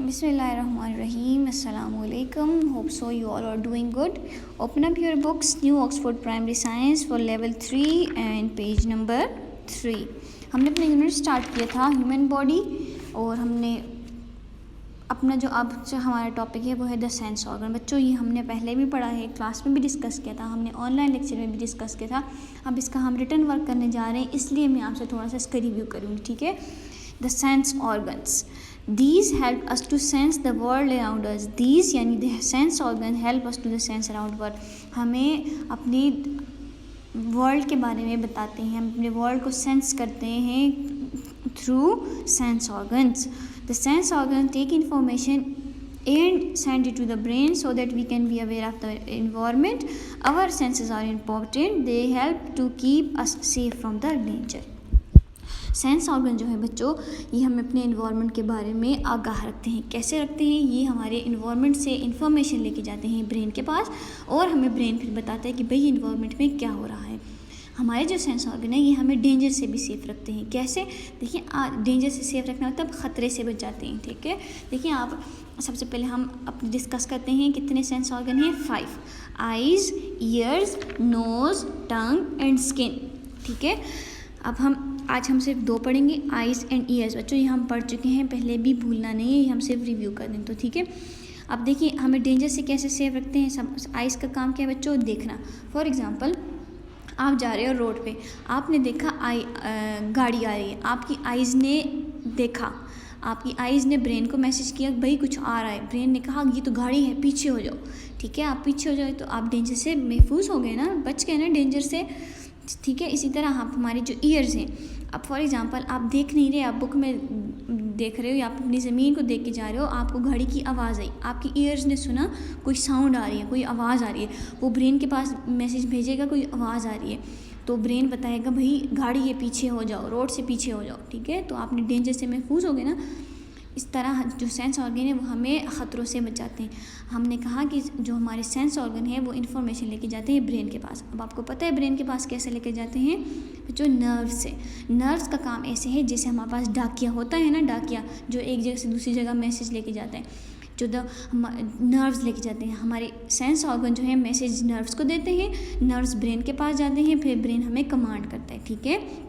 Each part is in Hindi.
Bismillahirrahmanirrahim. Assalamu alaikum. Hope so you all are doing good. Open up your books, New Oxford Primary Science for level 3 and page number 3. हमने अपना यूनिट स्टार्ट किया था ह्यूमन बॉडी और हमने अपना जो हमारा टॉपिक है वो है द सेंस ऑर्गन. बच्चों ये हमने पहले भी पढ़ा है, क्लास में भी डिस्कस किया था, हमने ऑनलाइन लेक्चर में भी डिस्कस किया था. अब इसका हम रिटर्न वर्क करने जा रहे हैं, इसलिए मैं आपसे थोड़ा सा इसका रिव्यू करूँगी. ठीक है. The sense organs, these help us to sense the world around us. these यानी the sense organ help us to the sense around world. हमें अपनी वर्ल्ड के बारे में बताते हैं, हम अपने वर्ल्ड को सेंस करते हैं through sense organs. the sense organs take information and send it to the brain so that we can be aware of the environment. our senses are important, they help to keep us safe from the danger. Sense organ जो है बच्चों, ये हमें अपने इन्वायरमेंट के बारे में आगाह रखते हैं. कैसे रखते हैं? ये हमारे इन्वायरमेंट से इन्फॉर्मेशन लेके जाते हैं ब्रेन के पास और हमें ब्रेन फिर बताता है कि भाई इन्वायरमेंट में क्या हो रहा है. हमारे जो सेंस ऑर्गन है ये हमें डेंजर से भी सेफ रखते हैं. कैसे? देखिए, डेंजर से सेफ रखना मतलब ख़तरे से बच जाते हैं. ठीक है. देखिए, आप सबसे पहले हम अपने डिस्कस करते हैं कितने सेंस ऑर्गन हैं. 5. Eyes, ears, nose, tongue and skin. ठीक है. अब आज हम सिर्फ 2 पढ़ेंगे, आइज़ एंड ईयर्स. बच्चों ये हम पढ़ चुके हैं, पहले भी भूलना नहीं है, ये हम सिर्फ रिव्यू कर दें. तो ठीक है. अब देखिए हमें डेंजर से कैसे सेव रखते हैं. सब आइज़ का काम क्या है बच्चों? देखना. फॉर एग्जांपल, आप जा रहे हो रोड पे, आपने देखा गाड़ी आ रही है, आपकी आइज़ ने देखा, आपकी आइज़ ने ब्रेन को मैसेज किया भाई कुछ आ रहा है. ब्रेन ने कहा ये तो गाड़ी है, पीछे हो जाओ. ठीक है. आप पीछे हो जाओ तो आप डेंजर से महफूज हो गए ना, बच गए ना डेंजर से. ठीक है. इसी तरह आप हमारे जो ईयर्स हैं, अब फॉर एग्जांपल आप देख नहीं रहे, आप बुक में देख रहे हो या आप अपनी ज़मीन को देख के जा रहे हो, आपको घड़ी की आवाज़ आई, आपकी ईयर्स ने सुना कोई साउंड आ रही है, कोई आवाज़ आ रही है, वो ब्रेन के पास मैसेज भेजेगा कोई आवाज़ आ रही है, तो ब्रेन बताएगा भाई गाड़ी है, पीछे हो जाओ, रोड से पीछे हो जाओ. ठीक है. तो आपने डेंजर से महफूज हो गए ना. इस तरह जो सेंस ऑर्गन है वो हमें ख़तरों से बचाते हैं. हमने कहा कि जो हमारे सेंस ऑर्गन है वो इन्फॉर्मेशन लेके जाते हैं ब्रेन के पास. अब आपको पता है ब्रेन के पास कैसे लेके जाते हैं? जो नर्व्स से. नर्व्स का काम ऐसे है जैसे हमारे पास डाकिया होता है ना, डाकिया जो एक जगह से दूसरी जगह मैसेज लेके जाते हैं, जो नर्व्स लेके जाते हैं. हमारे सेंस ऑर्गन जो है मैसेज नर्व्स को देते हैं, नर्व्स ब्रेन के पास जाते हैं, फिर ब्रेन हमें कमांड करता है. ठीक है.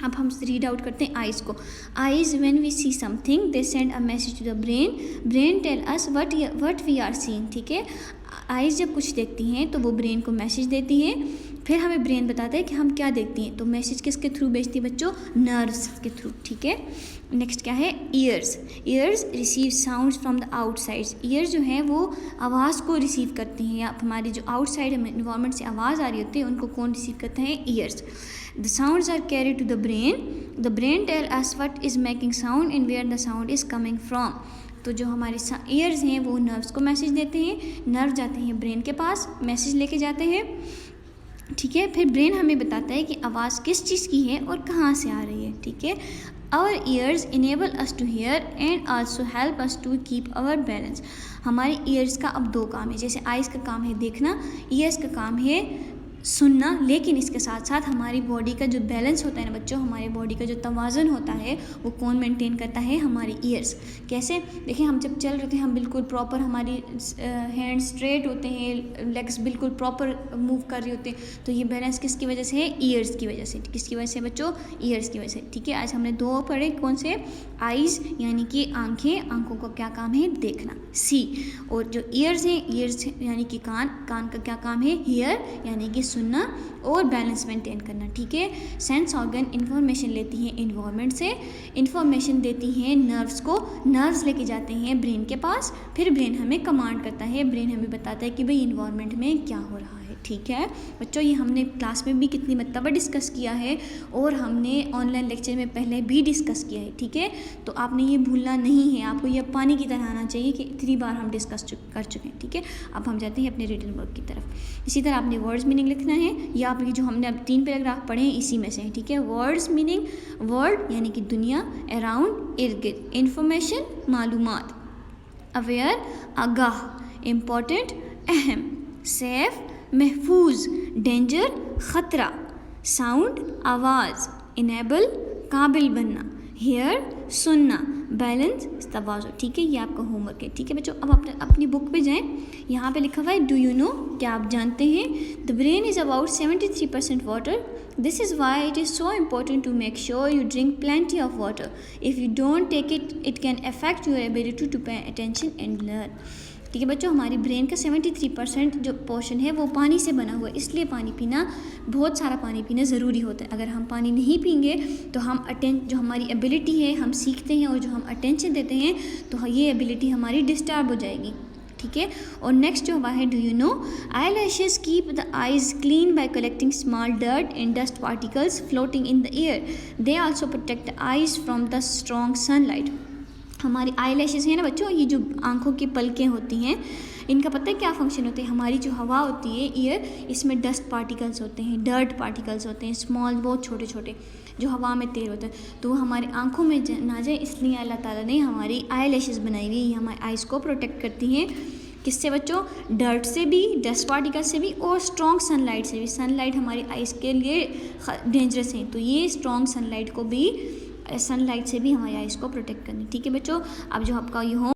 अब हम रीड आउट करते हैं आइज़ को. Eyes, when we see something they send a message to the brain, brain tell us what we are seeing. ठीक है. आइज़ जब कुछ देखती हैं तो वो ब्रेन को मैसेज देती हैं, फिर हमें ब्रेन बताता है कि हम क्या देखती हैं. तो मैसेज किसके थ्रू भेजती है बच्चों? नर्व्स के थ्रू. ठीक है. नेक्स्ट क्या है? Years. Years receive sounds from the outsides. Years जो है वो आवाज़ को रिसीव करती हैं, या हमारी जो आउटसाइड इन्वायरमेंट से आवाज़ आ रही होती है उनको कौन रिसीव करते हैं? Years. The sounds are carried to the brain. The brain tell us what is making sound and where the sound is coming from. तो जो हमारे ईयर्स हैं वो नर्व्स को मैसेज देते हैं, नर्व जाते हैं ब्रेन के पास, मैसेज लेके जाते हैं. ठीक है. फिर ब्रेन हमें बताता है कि आवाज़ किस चीज़ की है और कहाँ से आ रही है. ठीक है. Our ears enable us to hear and also help us to keep our balance. हमारे ईयर्स का अब 2 काम है. जैसे आइज़ का काम है देखना, ईयर्स का काम है सुनना, लेकिन इसके साथ साथ हमारी बॉडी का जो बैलेंस होता है ना बच्चों, हमारी बॉडी का जो तवाज़ुन होता है वो कौन मेंटेन करता है? हमारे ईयर्स. कैसे? देखिए, हम जब चल रहे थे हम बिल्कुल प्रॉपर, हमारी हैंड स्ट्रेट होते हैं, लेग्स बिल्कुल प्रॉपर मूव कर रहे होते हैं, तो ये बैलेंस किसकी वजह से है? ईयर्स की वजह से. किसकी वजह से बच्चों? ईयर्स की वजह से. ठीक है. आज हमने 2 पढ़े. कौन से? आइज़ यानी कि आँखें, आँखों का क्या काम है? देखना, सी. और जो ईयर्स हैं, ईयर्स यानी कि कान, कान का क्या काम है? हियर यानी कि सुनना और बैलेंस मेंटेन करना. ठीक है. सेंस ऑर्गन इन्फॉर्मेशन लेती हैं इन्वायरमेंट से, इन्फॉर्मेशन देती हैं नर्व्स को, नर्व्स लेके जाते हैं ब्रेन के पास, फिर ब्रेन हमें कमांड करता है, ब्रेन हमें बताता है कि भाई इन्वायरमेंट में क्या हो रहा है. ठीक है बच्चों, ये हमने क्लास में भी कितनी मरतबा डिस्कस किया है और हमने ऑनलाइन लेक्चर में पहले भी डिस्कस किया है. ठीक है. तो आपने ये भूलना नहीं है, आपको ये पानी की तरह आना चाहिए कि इतनी बार हम डिस्कस कर चुके हैं. ठीक है. अब हम जाते हैं अपने रिटन वर्क की तरफ. इसी तरह आपने वर्ड्स मीनिंग लिखना है, या आपकी जो हमने अब 3 पैराग्राफ पढ़े हैं इसी में से हैं. ठीक है. वर्ड्स मीनिंग, वर्ल्ड यानी कि दुनिया, अराउंड इर्द गिर्द, इन्फॉर्मेशन मालूमात, अवेयर आगाह, इम्पॉर्टेंट अहम, सेफ महफूज, डेंजर ख़तरा, साउंड आवाज़, इनेबल काबिल बनना, हेयर सुनना, बैलेंस तवाज़ुन। ठीक है, ये आपका होमवर्क है। ठीक है बच्चों, अब अपनी बुक पे जाएं। यहाँ पे लिखा हुआ है डू यू नो, क्या आप जानते हैं, the brain is about 73% water, this is why it is so important to make sure you drink plenty of water, if you don't take it can affect your ability to pay attention and learn. ठीक है बच्चों, हमारी ब्रेन का 73% जो पोर्शन है वो पानी से बना हुआ है, इसलिए पानी पीना, बहुत सारा पानी पीना ज़रूरी होता है। अगर हम पानी नहीं पीएंगे तो हम जो हमारी एबिलिटी है, हम सीखते हैं और जो हम अटेंशन देते हैं, तो ये एबिलिटी हमारी डिस्टर्ब हो जाएगी। ठीक है, और नेक्स्ट जो हुआ है do you know, eye lashes keep the eyes clean bye collecting small dirt and dust particles floating in the air, they also protect the eyes from the strong sunlight. हमारी आई लैशेज़ हैं ना बच्चों, ये जो आँखों की पलकें होती हैं, इनका पता है क्या फंक्शन होते हैं। हमारी जो हवा होती है ईयर, इसमें डस्ट पार्टिकल्स होते हैं, डर्ट पार्टिकल्स होते हैं, स्मॉल, बहुत छोटे छोटे, जो हवा में तैर होते हैं, तो वो हमारी आँखों में ना जाए, इसलिए अल्लाह ताला ने हमारी आई लैशेज़ बनाई हुई है। ये हमारी आइज़ को प्रोटेक्ट करती हैं, किससे बच्चों, डर्ट से भी, डस्ट पार्टिकल से भी, और स्ट्रॉन्ग सनलाइट से भी। सनलाइट हमारी आइज़ के लिए डेंजरस है, तो ये स्ट्रॉन्ग सनलाइट से भी हमारी आइज़ को प्रोटेक्ट करनी। ठीक है बच्चों, अब जो आपका ये